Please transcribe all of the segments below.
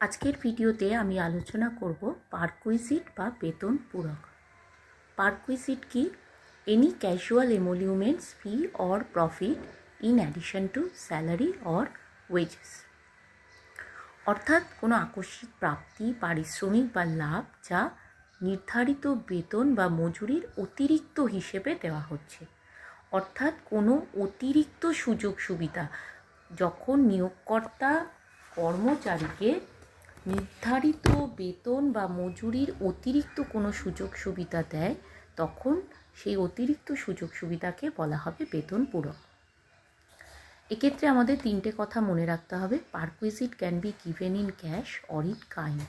আজকের ভিডিওতে আমি আলোচনা করব পারকুইজিট বা বেতন পূরক। পারকুইজিট কি? Any casual emoluments fee or profit in addition to salary or wages. অর্থাৎ কোনো আকস্মিক প্রাপ্তি, পারিশ্রমিক বা লাভ যা নির্ধারিত বেতন বা মজুরির অতিরিক্ত হিসেবে দেওয়া হচ্ছে। অর্থাৎ কোনো অতিরিক্ত সুযোগ সুবিধা যখন নিয়োগকর্তা কর্মচারীকে নির্ধারিত বেতন বা মজুরির অতিরিক্ত কোনো সুযোগ সুবিধা দেয়, তখন সেই অতিরিক্ত সুযোগ সুবিধাকে বলা হবে বেতন পূরক। এক্ষেত্রে আমাদের তিনটে কথা মনে রাখতে হবে। Perquisite can be given in cash or in kind,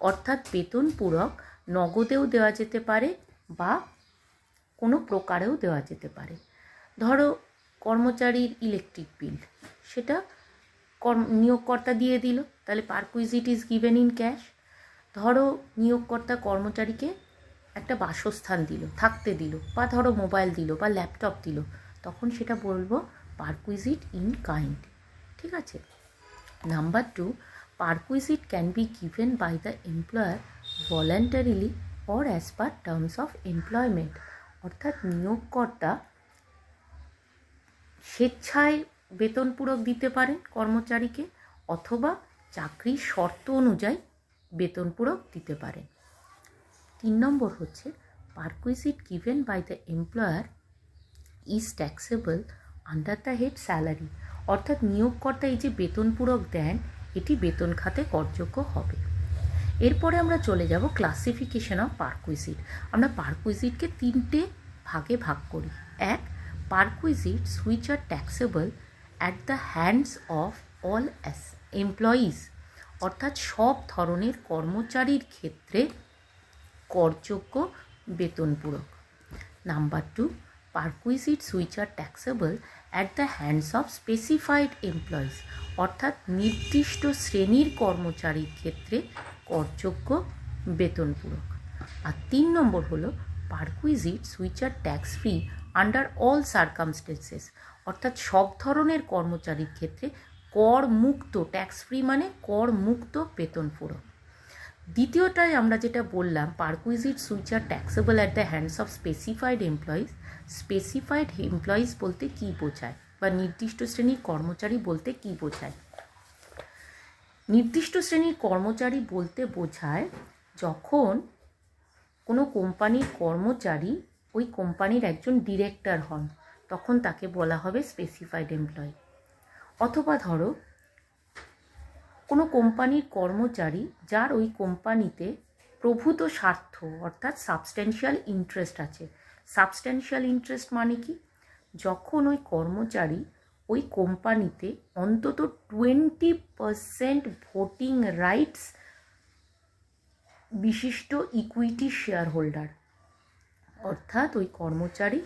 অর্থাৎ বেতন পূরক নগদেও দেওয়া যেতে পারে বা কোনো প্রকারেও দেওয়া যেতে পারে। ধরো কর্মচারীর ইলেকট্রিক বিল, সেটা নিয়োগকর্তা দিয়ে দিল, তাহলে পারকুইজিট ইজ গিভেন ইন ক্যাশ। ধরো নিয়োগকর্তা কর্মচারীকে একটা বাসস্থান দিল, থাকতে দিল, বা ধরো মোবাইল দিল বা ল্যাপটপ দিল, তখন সেটা বলবো পারকুইজিট ইন কাইন্ড। ঠিক আছে। Number 2, perquisite can be given by the employer voluntarily or as per terms of employment, অর্থাৎ নিয়োগকর্তা স্বেচ্ছায় বেতনপূরক দিতে পারেন কর্মচারীকে, অথবা চাকরির শর্ত অনুযায়ী বেতনপূরক দিতে পারেন। 3 নম্বর হচ্ছে perquisite given by the employer is taxable under the head salary, অর্থাৎ নিয়োগকর্তা এই যে বেতনপূরক দেন, এটি বেতন খাতে করযোগ্য হবে। এরপরে আমরা চলে যাব ক্লাসিফিকেশন অফ পারকুইজিট। আমরা পারকুইজিটকে 3টে ভাগে ভাগ করি। 1, perquisites which are taxable at the hands of all employees, অর্থাৎ সব ধরনের কর্মচারীর ক্ষেত্রে করযোগ্য বেতনপূরক। Number 2, perquisites which are taxable at the hands of specified employees, অর্থাৎ নির্দিষ্ট শ্রেণীর কর্মচারীর ক্ষেত্রে করযোগ্য বেতনপূরক। আর 3 নম্বর হলো perquisites which are tax free under all circumstances, অর্থাৎ সব ধরনের কর্মচারীর ক্ষেত্রে কর মুক্ত, ট্যাক্স ফ্রি মানে কর মুক্ত বেতনপূরক। দ্বিতীয়টায় আমরা যেটা বললাম perquisites which are taxable at the hands of specified employees, specified employees বলতে কী বোঝায়, বা নির্দিষ্ট শ্রেণীর কর্মচারী বলতে কী বোঝায়? নির্দিষ্ট শ্রেণীর কর্মচারী বলতে বোঝায় যখন কোনো কোম্পানির কর্মচারী ওই কোম্পানির একজন ডিরেক্টর হন, তখন তাকে বলা হবে স্পেসিফাইড এমপ্লয়ি। অথবা ধরো কোনো কোম্পানির কর্মচারী যার ওই কোম্পানিতে প্রভূত স্বার্থ অর্থাৎ সাবস্ট্যান্সিয়াল ইন্টারেস্ট আছে। সাবস্ট্যান্সিয়াল ইন্টারেস্ট মানে কি? যখন ওই কর্মচারী ওই কোম্পানিতে অন্তত 20% ভোটিং রাইটস বিশিষ্ট ইকুইটি শেয়ার হোল্ডার, অর্থাৎ ওই কর্মচারী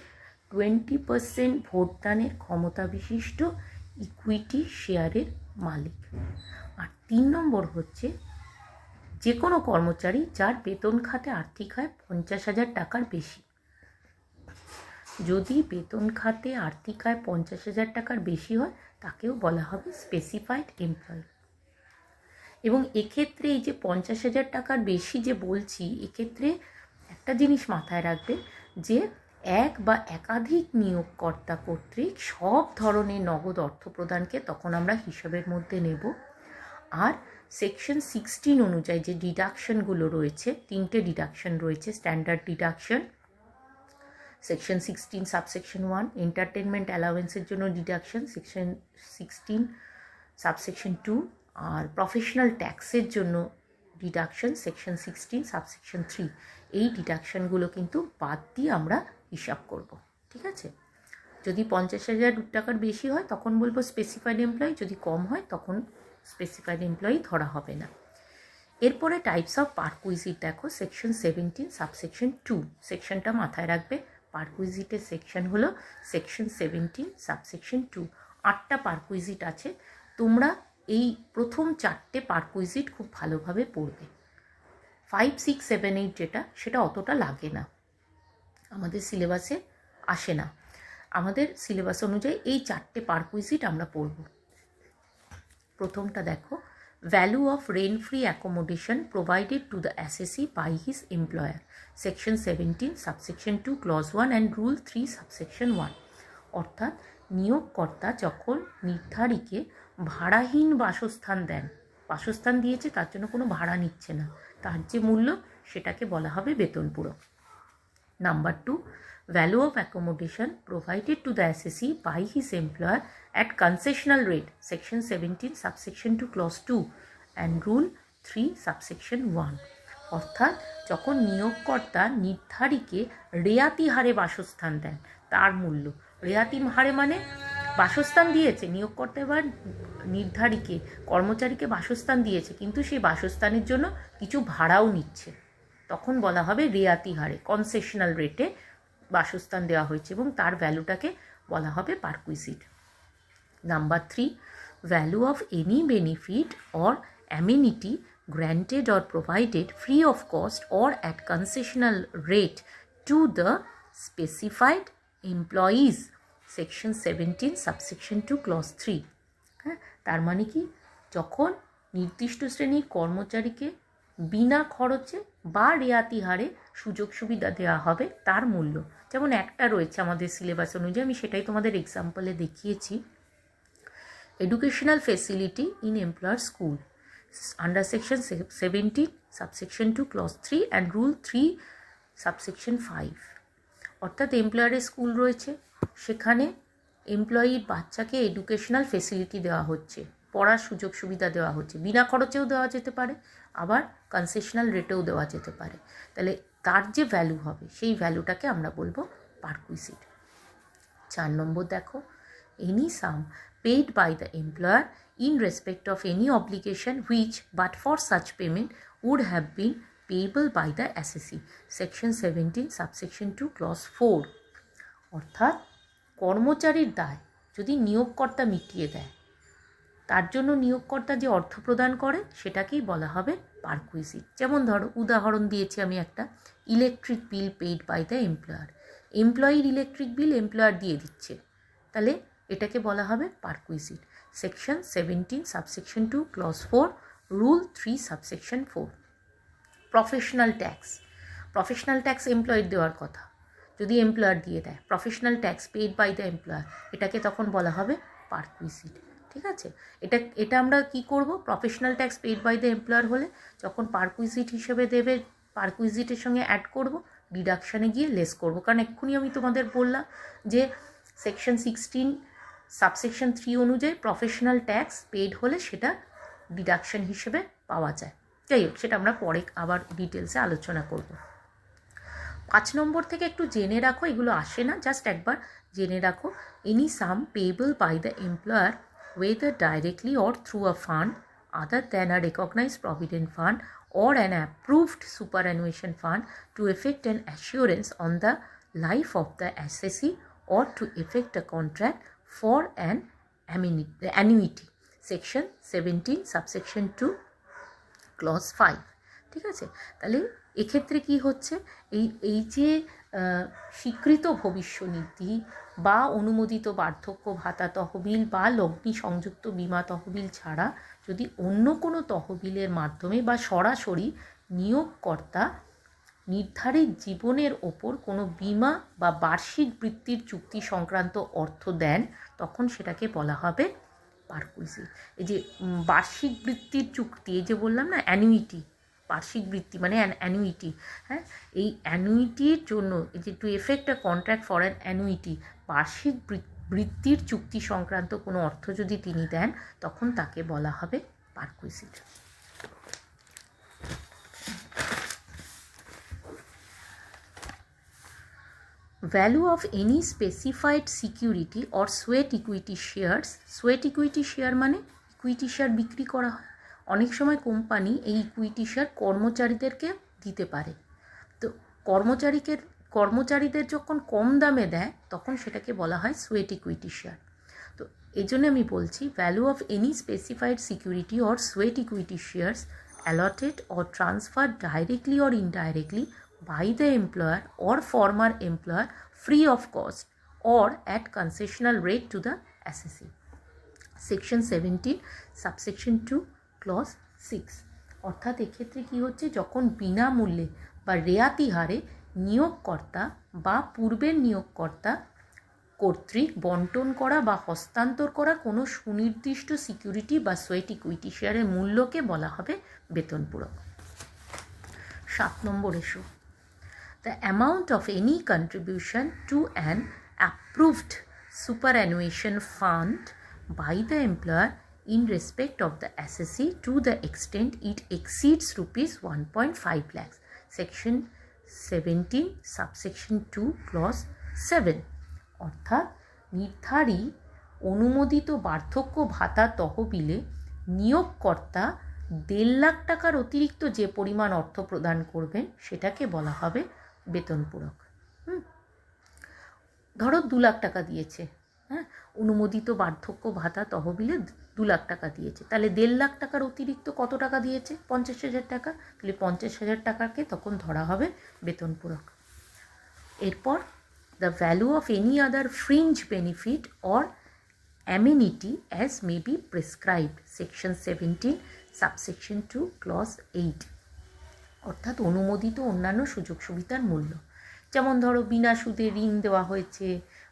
20% ভোটদানের ক্ষমতা বিশিষ্ট ইকুইটি শেয়ারের মালিক। আর 3 নম্বর হচ্ছে যে কোনো কর্মচারী যার বেতন খাতে আর্থিক আয় 50,000 টাকার বেশি। যদি বেতন খাতে আর্থিক আয় 50,000 টাকার বেশি হয়, তাকেও বলা হবে স্পেসিফাইড এমপ্লয়ি। এবং এক্ষেত্রে এই যে 50,000 টাকার বেশি যে বলছি, এক্ষেত্রে একটা জিনিস মাথায় রাখবে যে এক বা একাধিক নিয়োগকর্তা কর্তৃক সব ধরনের নগদ অর্থ প্রদানকে তখন আমরা হিসাবের মধ্যে নেব। আর সেকশন 16 অনুযায়ী যে ডিডাকশনগুলো রয়েছে, 3টে ডিডাকশন রয়েছে। Standard deduction, section 16 subsection 1, entertainment অ্যালাওয়েন্সের জন্য ডিডাকশন সেকশন 16 সাবসেকশন 2, আর প্রফেশনাল ট্যাক্সের জন্য ডিডাকশন সেকশন 16 সাবসেকশন 3। এই ডিডাকশনগুলো কিন্তু বাদ দিয়ে আমরা হিসাব করব। ঠিক আছে। যদি 50,000 টাকার বেশি হয় তখন বলবো স্পেসিফাইড এমপ্লয়ি, যদি কম হয় তখন স্পেসিফাইড এমপ্লয়ি ধরা হবে না। এরপরে টাইপস অফ পারকুইজিট দেখো, সেকশন 17 সাবসেকশন 2, সেকশনটা মাথায় রাখবে। পারকুইজিটের সেকশন হলো সেকশন 17 সাবসেকশন 2। 8টা পারকুইজিট আছে। তোমরা এই প্রথম 4টে পারকুইজিট খুব ভালোভাবে পড়বে। 5, 6, 7, 8 যেটা, সেটা অতটা লাগে না, আমাদের সিলেবাসে আসে না। আমাদের সিলেবাস অনুযায়ী এই 4টে পারকুইজিট আমরা পড়ব। প্রথমটা দেখো, value of rent-free accommodation provided to the assessee by his employer, section 17 subsection 2 clause 1 and rule 3 subsection 1। অর্থাৎ নিয়োগকর্তা যখন নির্ধারিকে ভাড়াহীন বাসস্থান দেন, বাসস্থান দিয়েছে তার জন্য কোনো ভাড়া নিচ্ছে না, তার যে মূল্য সেটাকে বলা হবে বেতনপূরক। Number 2, value of accommodation provided to the assessee by his employer at concessional rate, section 17 subsection 2 clause 2 and rule 3 subsection 1। অর্থাৎ যখন নিয়োগকর্তা নির্ধারিকে রেয়াতি হারে বাসস্থান দেন, তার মূল্য রেয়াতি হারে মানে বাসস্থান দিয়েছে নিয়োগকর্তা, এবার নির্ধারিকে কর্মচারীকে বাসস্থান দিয়েছে কিন্তু সেই বাসস্থানের জন্য কিছু ভাড়াও নিচ্ছে, তখন বলা হবে রেয়াতি হারে, কনসেশনাল রেটে বাসস্থান দেওয়া হয়েছে এবং তার ভ্যালুটাকে বলা হবে পারকুইজিট। Number 3, value of any benefit or amenity granted or provided free of cost or at concessional rate to the specified employees, section 17 subsection 2 clause 3। হ্যাঁ, তার মানে কি, যখন নির্দিষ্ট শ্রেণীর কর্মচারীকে বিনা খরচে বা রেয়াতি হারে সুযোগ সুবিধা দেওয়া হবে তার মূল্য, যেমন একটা রয়েছে আমাদের সিলেবাস অনুযায়ী, আমি সেটাই তোমাদের এক্সাম্পলে দেখিয়েছি, educational facility in employer school under section 17 subsection 2 clause 3 and rule 3 subsection 5। অর্থাৎ এমপ্লয়ারের স্কুল রয়েছে, সেখানে এমপ্লয়ির বাচ্চাকে এডুকেশনাল ফেসিলিটি দেওয়া হচ্ছে, পড়ার সুযোগ সুবিধা দেওয়া হচ্ছে, বিনা খরচেও দেওয়া যেতে পারে আবার কনসেশনাল রেটেও দেওয়া যেতে পারে, তাহলে তার যে ভ্যালু হবে সেই ভ্যালুটাকে আমরা বলবো পারকুইজিট। 4 নম্বর দেখো, any some paid by the employer in respect of any obligation which but for such payment would have been payable by the assessee, section 17 subsection 2 clause 4। অর্থাৎ কর্মচারীর দায় যদি নিয়োগকর্তা মিটিয়ে দেয়, তার জন্য নিয়োগকর্তা যে অর্থ প্রদান করে সেটাকেই বলা হবে পারকুইজিট। যেমন ধরো, উদাহরণ দিয়েছি আমি একটা, electric bill paid by the employer, এমপ্লয়ির ইলেকট্রিক বিল এমপ্লয়ার দিয়ে দিচ্ছে, তাহলে এটাকে বলা হবে পারকুইজিট, section 17 subsection 2 clause 4 rule 3 subsection 4। Professional tax, professional tax এমপ্লয়ের দেওয়ার কথা, যদি এমপ্লয়ার দিয়ে দেয়, professional tax paid by the employer, এটাকে তখন বলা হবে পারকুইজিট। ঠিক আছে, এটা আমরা কি করব, professional tax paid by the employer হলে যখন পারকুইজিট হিসেবে দেবে, পারকুইজিটের সঙ্গে অ্যাড করব, ডিডাকশানে গিয়ে লেস করব, কারণ এক্ষুনি আমি তোমাদের বললাম যে সেকশন 16 সাবসেকশন 3 অনুযায়ী প্রফেশনাল ট্যাক্স পেইড হলে সেটা ডিডাকশন হিসেবে পাওয়া যায়। যাই হোক, সেটা আমরা পরে আবার ডিটেলসে আলোচনা করব। 5 নম্বর থেকে একটু জেনে রাখো, এগুলো আসে না, জাস্ট একবার জেনে রাখো। Any sum payable by the employer whether directly or through a fund other than a recognized provident fund or an approved superannuation fund to effect an assurance on the life of the assessee or to effect a contract for an annuity, section 17 subsection 2 clause 5। ঠিক আছে, তাহলে এক্ষেত্রে কি হচ্ছে, এই যে স্বীকৃত ভবিষ্যনিধি বা অনুমোদিত বার্ধক্য ভাতা তহবিল বা লগ্নি সংযুক্ত বিমা তহবিল ছাড়া যদি অন্য কোনো তহবিলের মাধ্যমে বা সরাসরি নিয়োগকর্তা নির্ধারিত জীবনের ওপর কোনো বিমা বা বার্ষিক বৃত্তির চুক্তি সংক্রান্ত অর্থ দেন, তখন সেটাকে বলা হবে পারকুইজিট। এই যে বার্ষিক বৃত্তির চুক্তি, এই যে বললাম না অ্যানুইটি, বার্ষিক বৃত্তি মানে অ্যানুইটি, হ্যাঁ, এই অ্যানুইটির জন্য এই যে to effect a contract for an annuity, বার্ষিক বৃত্তির চুক্তি সংক্রান্ত কোনো অর্থ যদি তিনি দেন, তখন তাকে বলা হবে পারকুইজিট। Value of any specified security or sweat equity shares, sweat equity share মানে ইকুইটি শেয়ার বিক্রি করা হয়, অনেক সময় কোম্পানি এই ইকুইটি শেয়ার কর্মচারীদেরকে দিতে পারে, তো কর্মচারীদের যখন কম দামে দেয় তখন সেটাকে বলা হয় সোয়েট ইকুইটি শেয়ার। তো এই জন্য আমি বলছি, value of any specified security or sweat equity shares allotted or transferred directly or indirectly by the employer or former employer free of cost or at concessional rate to the assessee, section 17 subsection 2 clause 6। অর্থাৎ এক্ষেত্রে কী হচ্ছে, যখন বিনামূল্যে বা রেয়াতি হারে নিয়োগকর্তা বা পূর্বের নিয়োগকর্তা কর্তৃক বন্টন করা বা হস্তান্তর করা কোনো সুনির্দিষ্ট সিকিউরিটি বা সোয়েট ইকুইটি শেয়ারের মূল্যকে বলা হবে বেতন পূরক। 7 নম্বর এসো, the amount of any contribution to an approved superannuation fund by the employer in respect of the assessee to the extent it exceeds rupees 1.5 lakhs, section 17 subsection 2 clause 7। অর্থাৎ নির্ধারিত অনুমোদিত বার্ধক্য ভাতা তহবিলে নিয়োগকর্তা 1.5 লাখ টাকার অতিরিক্ত যে পরিমাণ অর্থ প্রদান করবেন সেটাকে বলা হবে বেতন পূরক। ধরো 2 লাখ টাকা দিয়েছে, হ্যাঁ, অনুমোদিত বার্ধক্য ভাতা তহবিলে 2 লাখ টাকা দিয়েছে, তাহলে 1.5 লাখ টাকার অতিরিক্ত কত টাকা দিয়েছে? 50,000 টাকা। তাহলে 50,000 টাকাকে তখন ধরা হবে বেতন পূরক। এরপর the value of any other fringe benefit or amenity as may be prescribed, section 17 subsection 2 clause 8। অর্থাৎ অনুমোদিত অন্যান্য সুযোগ সুবিধার মূল্য, যেমন ধরো বিনা সুদে ঋণ দেওয়া হয়েছে,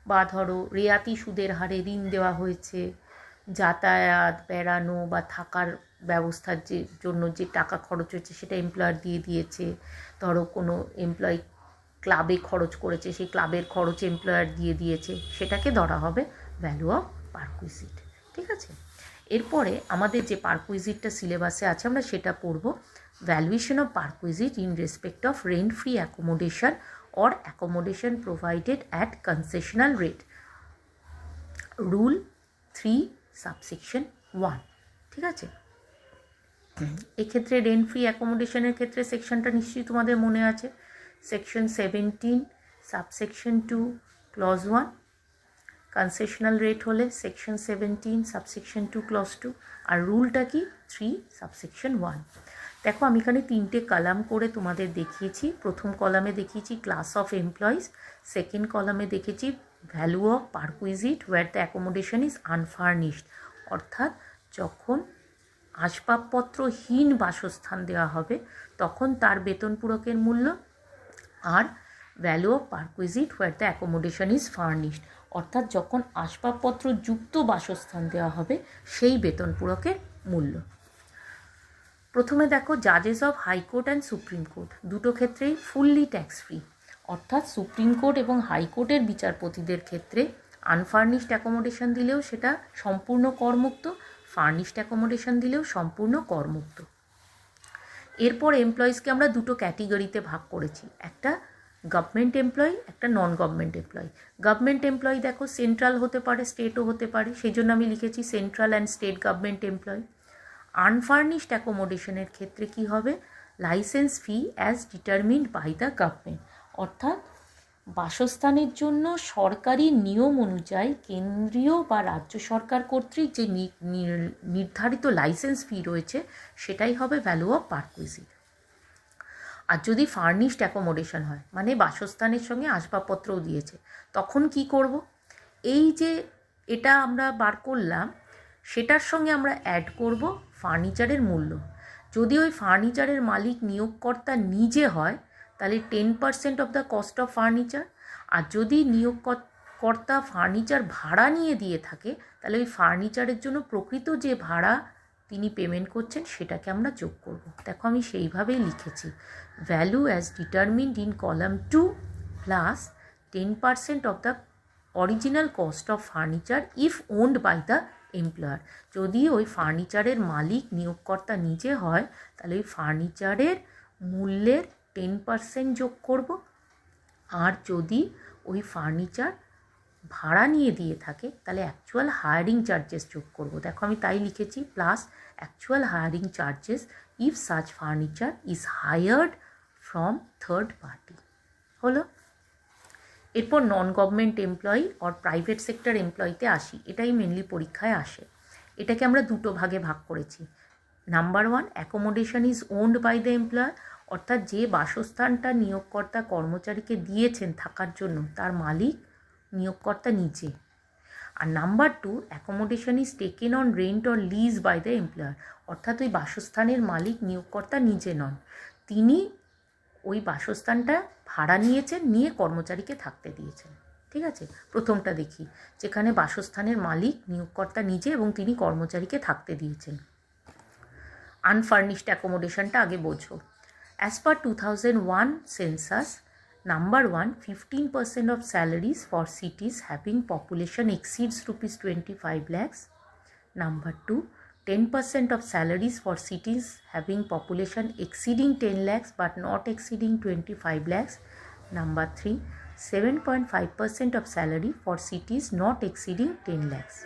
বা ধরো রেয়াতি সুদের হারে ঋণ দেওয়া হয়েছে, যাতায়াত, বেড়ানো বা থাকার ব্যবস্থার জন্য যে টাকা খরচ হয়েছে সেটা এমপ্লয়ার দিয়ে দিয়েছে, ধরো কোনো এমপ্লয়ি ক্লাবে খরচ করেছে, সেই ক্লাবের খরচ এমপ্লয়ার দিয়ে দিয়েছে, সেটাকে ধরা হবে ভ্যালু অফ পারকুইজিট। ঠিক আছে, এরপরে আমাদের যে পারকুইজিটটা সিলেবাসে আছে আমরা সেটা পড়ব। Valuation of perquisite in respect of rent free accommodation or accommodation provided at concessional rate, rule 3 subsection 1। ঠিক আছে, এক্ষেত্রে রেন্ট ফ্রি অ্যাকোমোডেশনের ক্ষেত্রে সেকশনটা নিশ্চয়ই তোমাদের মনে আছে, section 17 subsection 2 clause 1। Concessional rate হলে সেকশন 17 সাবসেকশন 2 ক্লজ 2, আর রুলটা কি 3 সাবসেকশন 1। দেখো আমি এখানে 3টে কলাম করে তোমাদের দেখিয়েছি। প্রথম কলামে দেখিয়েছি ক্লাস অফ এমপ্লয়িজ, সেকেন্ড কলামে দেখেছি value of perquisite where the accommodation is unfurnished, অর্থাৎ যখন আসবাবপত্রহীন বাসস্থান দেওয়া হবে তখন তার বেতন পূরকের মূল্য, আর value of perquisite where the accommodation is furnished, অর্থাৎ যখন আসবাবপত্র যুক্ত বাসস্থান দেওয়া হবে সেই বেতন পূরকের মূল্য। প্রথমে দেখো জাজেস of high court and supreme court, দুটো ক্ষেত্রেই ফুললি ট্যাক্স ফ্রি, অর্থাৎ সুপ্রিম কোর্ট এবং হাইকোর্টের বিচারপতিদের ক্ষেত্রে আনফার্নিশড অ্যাকোমোডেশন দিলেও সেটা সম্পূর্ণ করমুক্ত, ফার্নিশড অ্যাকোমোডেশন দিলেও সম্পূর্ণ করমুক্ত। এরপর এমপ্লয়িজকে আমরা দুটো ক্যাটেগরিতে ভাগ করেছি, একটা গভর্নমেন্ট এমপ্লয়ি, একটা non government employee. Government employee দেখো সেন্ট্রাল হতে পারে, স্টেটও হতে পারে, সেই জন্য আমি লিখেছি central and state government employee. Unfurnished অ্যাকোমোডেশনের ক্ষেত্রে কি হবে, licence fee as determined by the government, অর্থাৎ বাসস্থানের জন্য সরকারি নিয়ম অনুযায়ী কেন্দ্রীয় বা রাজ্য সরকার কর্তৃক যে নির্ধারিত লাইসেন্স ফি রয়েছে সেটাই হবে ভ্যালু অফ পারকুইজিট। আর যদি ফার্নিশড অ্যাকোমোডেশন হয়, মানে বাসস্থানের সঙ্গে আসবাবপত্রও দিয়েছে, তখন কি করব, এই যে এটা আমরা বার করলাম সেটার সঙ্গে আমরা অ্যাড করব ফার্নিচারের মূল্য। যদি ওই ফার্নিচারের মালিক নিয়োগকর্তা নিজে হয় তাহলে 10% of the cost of furniture, আর যদি নিয়োগকর্তা ফার্নিচার ভাড়া নিয়ে দিয়ে থাকে তাহলে ওই ফার্নিচারের জন্য প্রকৃত যে ভাড়া তিনি পেমেন্ট করছেন সেটাকে আমরা যোগ করব। দেখো আমি সেইভাবেই লিখেছি, value as determined in column 2 plus 10% of the original cost of furniture if owned by the employer. যদি ওই ফার্নিচারের মালিক নিয়োগকর্তা নিজে হয় তাহলে ওই ফার্নিচারের মূল্যের 10% যোগ করব, আর যদি ওই ফার্নিচার ভাড়া নিয়ে দিয়ে থাকে তাহলে অ্যাকচুয়াল হায়ারিং চার্জেস যোগ করব। দেখো আমি তাই লিখেছি, plus actual hiring charges if such furniture is hired from third party. হলো। এরপর নন গভর্নমেন্ট এমপ্লয়ি আর প্রাইভেট সেক্টর এমপ্লয়িতে আসি, এটাই মেনলি পরীক্ষায় আসে। এটাকে আমরা দুটো ভাগে ভাগ করেছি। Number 1, accommodation is owned by the employer, অর্থাৎ যে বাসস্থানটা নিয়োগকর্তা কর্মচারীকে দিয়েছেন থাকার জন্য তার মালিক নিয়োগকর্তা নিজে। আর number 2, accommodation is taken on rent or lease by the employer, অর্থাৎ ওই বাসস্থানের মালিক নিয়োগকর্তা নিজে নন, তিনি ওই বাসস্থানটা ভাড়া নিয়েছেন, নিয়ে কর্মচারীকে থাকতে দিয়েছেন। ঠিক আছে, প্রথমটা দেখি, যেখানে বাসস্থানের মালিক নিয়োগকর্তা নিজে এবং তিনি কর্মচারীকে থাকতে দিয়েছেন। আনফার্নিশড অ্যাকোমোডেশনটা আগে বোঝো। As per 2001 census, number 1, 15% of salaries for cities having population exceeds rupees 25 lakhs. Number 2, 10% of salaries for cities having population exceeding 10 lakhs but not exceeding 25 lakhs. Number 3, 7.5% of salary for cities not exceeding 10 lakhs.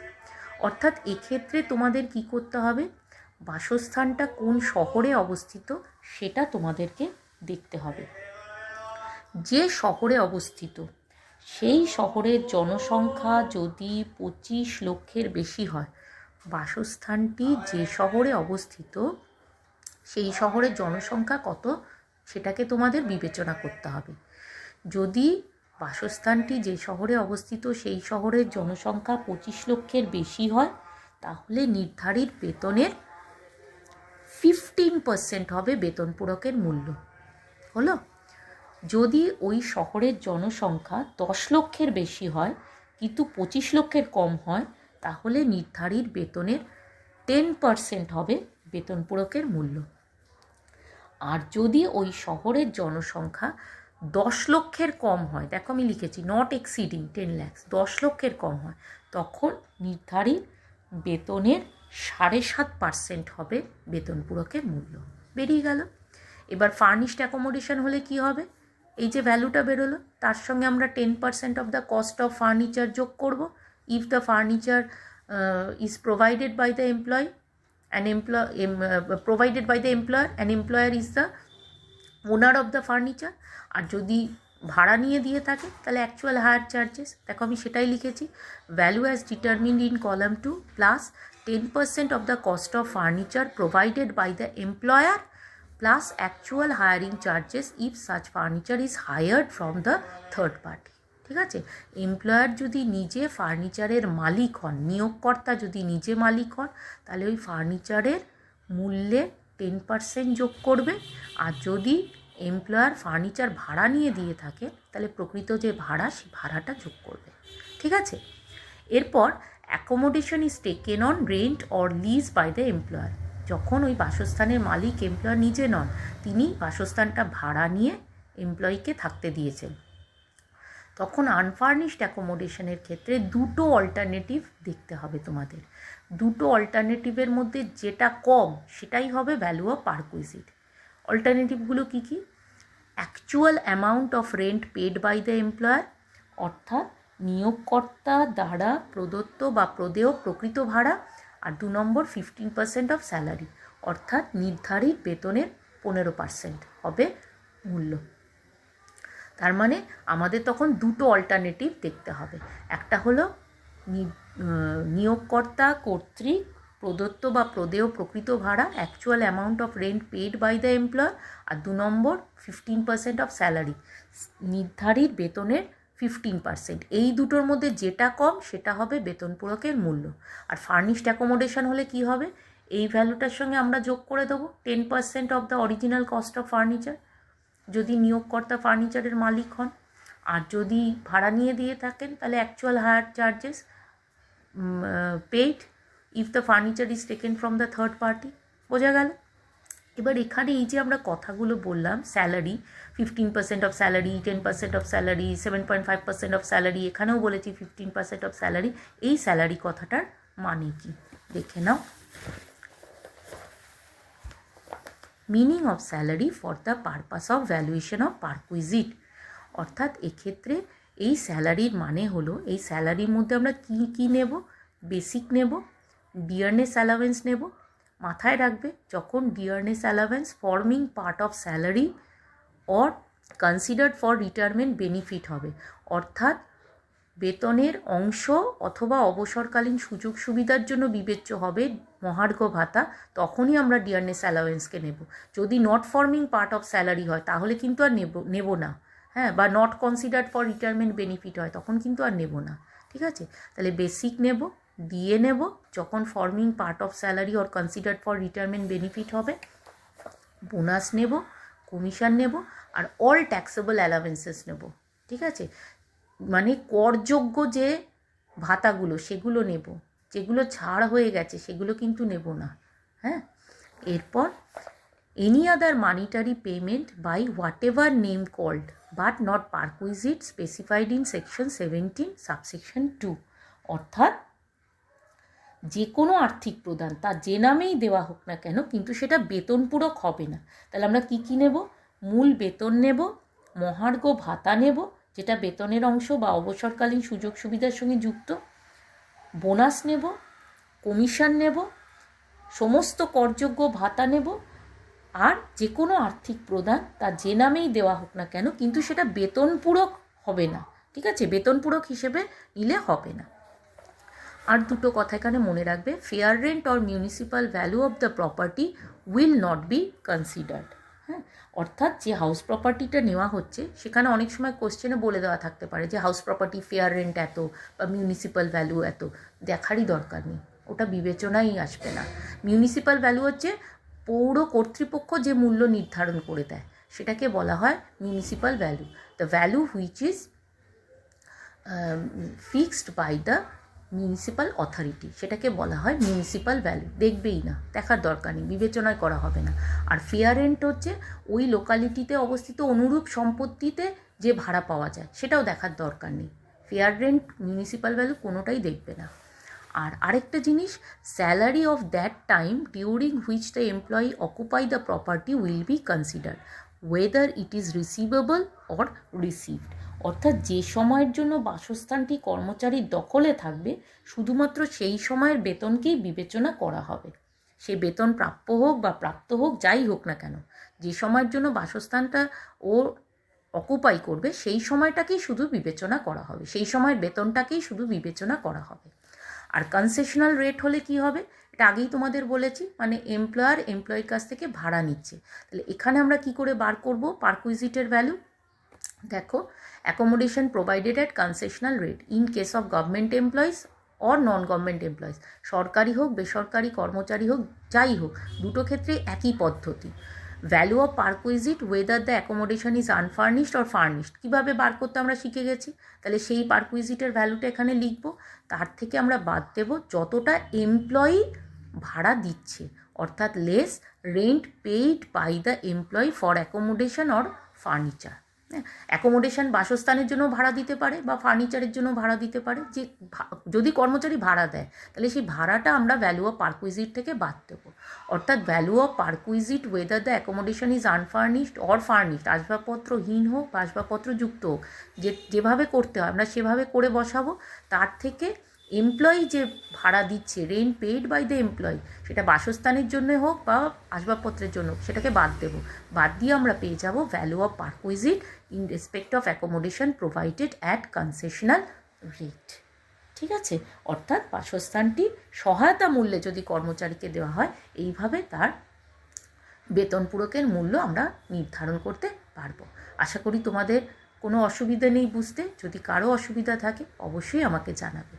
অর্থাৎ এক্ষেত্রে তোমাদের কি করতে হবে, বাসস্থানটা কোন শহরে অবস্থিত সেটা তোমাদেরকে দেখতে হবে। যে শহরে অবস্থিত সেই শহরের জনসংখ্যা যদি 25 লক্ষের বেশি হয়, বাসস্থানটি যে শহরে অবস্থিত সেই শহরের জনসংখ্যা কত সেটাকে তোমাদের বিবেচনা করতে হবে। যদি বাসস্থানটি যে শহরে অবস্থিত সেই শহরের জনসংখ্যা 25 লক্ষের বেশি হয়, তাহলে নির্ধারিত বেতনের 15% হবে বেতন পূরকের মূল্য। হলো? যদি ওই শহরের জনসংখ্যা 10 লক্ষের বেশি হয় কিন্তু 25 লক্ষের কম হয়, তাহলে নির্ধারিত বেতনের 10% হবে বেতন পূরকের মূল্য। আর যদি ওই শহরের জনসংখ্যা 10 লক্ষের কম হয়, দেখো আমি লিখেছি নট এক্সিডিং 10 lakhs, 10 লক্ষের কম হয়, তখন নির্ধারিত বেতনের 7.5% হবে বেতন পূরকের মূল্য। বেরিয়ে গেল। এবার ফার্নিশড অ্যাকোমোডেশন হলে কি হবে, এই যে ভ্যালুটা বেরোলো তার সঙ্গে আমরা 10% of the cost of furniture যোগ করব। If the furniture is provided by the employ provided by the employer, and employer is the owner of the furniture। আর যদি ভাড়া নিয়ে দিয়ে থাকে তাহলে অ্যাকচুয়াল হায়ার চার্জেস, দেখো আমি সেটাই লিখেছি, value as determined in column 2 plus 10% of the cost of furniture provided by the employer plus actual hiring charges if such furniture is hired from the third party. ঠিক আছে, employer যদি নিজে ফার্নিচারের মালিক হন, নিয়োগকর্তা যদি নিজে মালিক হন, তাহলে ওই ফার্নিচারের মূল্যে 10% যোগ করবে। আর যদি এমপ্লয়ার ফার্নিচার ভাড়া নিয়ে দিয়ে থাকে তাহলে প্রকৃত যে ভাড়া সেই ভাড়াটা যোগ করবে। ঠিক আছে, এরপর accommodation is taken on rent or lease by the employer, যখন ওই বাসস্থানের মালিক এমপ্লয়ার নিজে নন, তিনি বাসস্থানটা ভাড়া নিয়ে এমপ্লয়িকে থাকতে দিয়েছেন, তখন আনফার্নিশড অ্যাকোমোডেশনের ক্ষেত্রে দুটো অল্টারনেটিভ দেখতে হবে তোমাদের। দুটো অল্টারনেটিভের মধ্যে যেটা কম সেটাই হবে ভ্যালু অফ পারকুইজিট। অল্টারনেটিভগুলো কী কী? Actual amount of rent paid by the employer, অর্থাৎ নিয়োগকর্তা দ্বারা প্রদত্ত বা প্রদেয় প্রকৃত ভাড়া। আর 2 নম্বর 15% অফ স্যালারি, অর্থাৎ নির্ধারিত বেতনের 15% হবে মূল্য। তার মানে আমাদের তখন দুটো অল্টারনেটিভ দেখতে হবে, একটা হলো নিয়োগকর্তা কর্তৃক প্রদত্ত বা প্রদেয় প্রকৃত ভাড়া, actual amount of rent paid by the employer, আর 2 নম্বর 15% অফ স্যালারি, নির্ধারিত বেতনের 15%। এই দুটোর মধ্যে যেটা কম সেটা হবে বেতন পূরকের মূল্য। আর ফার্নিশড অ্যাকোমোডেশন হলে কি হবে, এই ভ্যালুটার সঙ্গে আমরা যোগ করে দেবো 10% of the original cost of furniture, যদি নিয়োগকর্তা ফার্নিচারের মালিক হন। আর যদি ভাড়া নিয়ে দিয়ে থাকেন তাহলে actual hire charges paid if the furniture is taken from the third party. বোঝা গেল? এবার এখানে এই যে আমরা কথাগুলো বললাম, salary 15% of salary, 10% of salary, 7.5% of salary, এখানেও বলেছি 15% অফ স্যালারি, এই স্যালারি কথাটার মানে কি দেখে নাও। Meaning of salary for the purpose of valuation of perquisite, অর্থাৎ এক্ষেত্রে এই স্যালারির মানে হলো, এই স্যালারির মধ্যে আমরা কী কী নেব, বেসিক নেব, ডিয়ারনেস অ্যালাওয়েন্স নেব। মাথায় রাখবে, যখন dearness allowance forming part of salary or considered for retirement benefit হবে, অর্থাৎ বেতনের অংশ অথবা অবসরকালীন সুযোগ সুবিধার জন্য বিবেচ্য হবে মহার্ঘ ভাতা, তখনই আমরা ডিয়ারনেস অ্যালাওয়েন্সকে নেব। যদি not forming part of salary হয় তাহলে কিন্তু আর নেব না, হ্যাঁ, বা not considered for retirement benefit হয় তখন কিন্তু আর নেব না। ঠিক আছে, তাহলে বেসিক নেব, ডিএ নেব যখন forming part of salary or considered for retirement benefit হবে, বোনাস নেব, কমিশন নেব, আর অল ট্যাক্সেবল অ্যালাওয়েন্সেস নেব। ঠিক আছে, মানে করযোগ্য যে ভাতাগুলো সেগুলো নেব, যেগুলো ছাড় হয়ে গেছে সেগুলো কিন্তু নেব না। হ্যাঁ, এরপর any other monetary payment by whatever name called but not perquisite specified in section 17 subsection 2, অর্থাৎ যে কোনো আর্থিক প্রদান তা যে নামেই দেওয়া হোক না কেন কিন্তু সেটা বেতনপূরক হবে না। তাহলে আমরা কি কি নেব? মূল বেতন নেব, মহার্ঘ ভাতা নেব যেটা বেতনের অংশ বা অবসরকালীন সুযোগ সুবিধার সঙ্গে যুক্ত, বোনাস নেব, কমিশন নেব, সমস্ত করযোগ্য ভাতা নেব, আর যে কোনো আর্থিক প্রদান তা যে নামেই দেওয়া হোক না কেন কিন্তু সেটা বেতনপূরক হবে না। ঠিক আছে, বেতনপূরক হিসেবে নিলে হবে না। আর দুটো কথা এখানে মনে রাখবে, fair rent or municipal value of the property will not be considered. হ্যাঁ, অর্থাৎ যে হাউস প্রপার্টিটা নেওয়া হচ্ছে সেখানে অনেক সময় কোশ্চেনে বলে দেওয়া থাকতে পারে যে হাউস প্রপার্টি ফেয়ার রেন্ট এত বা মিউনিসিপ্যাল ভ্যালু এত, দেখারই দরকার নেই, ওটা বিবেচনাই আসবে না। মিউনিসিপ্যাল ভ্যালু হচ্ছে পৌর কর্তৃপক্ষ যে মূল্য নির্ধারণ করে দেয় সেটাকে বলা হয় municipal value, the value which is fixed by the municipal authority, সেটাকে বলা হয় মিউনিসিপ্যাল ভ্যালু। দেখবেই না, দেখার দরকার নেই, বিবেচনায় করা হবে না। আর ফেয়ার রেন্ট হচ্ছে ওই লোকালিটিতে অবস্থিত অনুরূপ সম্পত্তিতে যে ভাড়া পাওয়া যায় সেটাও দেখার দরকার নেই। ফেয়ার রেন্ট, মিউনিসিপ্যাল ভ্যালু কোনোটাই দেখবে না। আর আরেকটা জিনিস, salary of that time during which the employee occupy the property will be considered weather it is receivable or received, অর্থাৎ যে সময়ের জন্য বাসস্থানটি কর্মচারীর দখলে থাকবে শুধুমাত্র সেই সময়ের বেতনকেই বিবেচনা করা হবে। সে বেতন প্রাপ্য হোক বা প্রাপ্ত হোক, যাই হোক না কেন, যে সময়ের জন্য বাসস্থানটা ও অকুপাই করবে সেই সময়টাকেই শুধু বিবেচনা করা হবে, সেই সময়ের বেতনটাকেই শুধু বিবেচনা করা হবে। আর কনসেশনাল রেট হলে কি হবে, এটা আগেই তোমাদের বলেছি, মানে এমপ্লয়ার এমপ্লয়ির কাছ থেকে ভাড়া নিচ্ছে। তাহলে এখানে আমরা কি করে বার করব পারকুইজিটের ভ্যালু? দেখো, accommodation provided at concessional rate in case of government employees or non government employees, সরকারি হোক বেসরকারি কর্মচারী হোক যাই হোক, দুটো ক্ষেত্রে একই পদ্ধতি। Value of perquisite whether the accommodation is unfurnished or furnished, কীভাবে বার করতে আমরা শিখে গেছি। তাহলে সেই পারকুইজিটের ভ্যালুটা এখানে লিখব, তার থেকে আমরা বাদ দেব যতটা এমপ্লয়ি ভাড়া দিচ্ছে, অর্থাৎ less rent paid by the employee for accommodation or furniture. Accommodation বাসস্থানের জন্য ভাড়া দিতে পারে বা ফার্নিচারের জন্য ভাড়া দিতে পারে, যে যদি কর্মচারী ভাড়া দেয় তাহলে সেই ভাড়াটা আমরা ভ্যালু অফ পারকুইজিট থেকে বাদ দেবো। অর্থাৎ value of perquisite whether the accommodation is unfurnished or furnished, আসবাবপত্রহীন হোক বা আসবাবপত্রযুক্ত হোক, যেভাবে করতে হয় আমরা সেভাবে করে বসাবো। তার থেকে এমপ্লয়ি যে ভাড়া দিচ্ছে, rent paid by the employee, সেটা বাসস্থানের জন্য হোক বা আসবাবপত্রের জন্য হোক, সেটাকে বাদ দেবো। বাদ দিয়ে আমরা পেয়ে যাব value of perquisite in respect of accommodation provided at concessional rate. ঠিক আছে, অর্থাৎ বাসস্থানটি সহায়তা মূল্যে যদি কর্মচারীকে দেওয়া হয়, এইভাবে তার বেতন পূরকের মূল্য আমরা নির্ধারণ করতে পারবো। আশা করি তোমাদের কোনো অসুবিধা নেই বুঝতে। যদি কারো অসুবিধা থাকে অবশ্যই আমাকে জানাবে।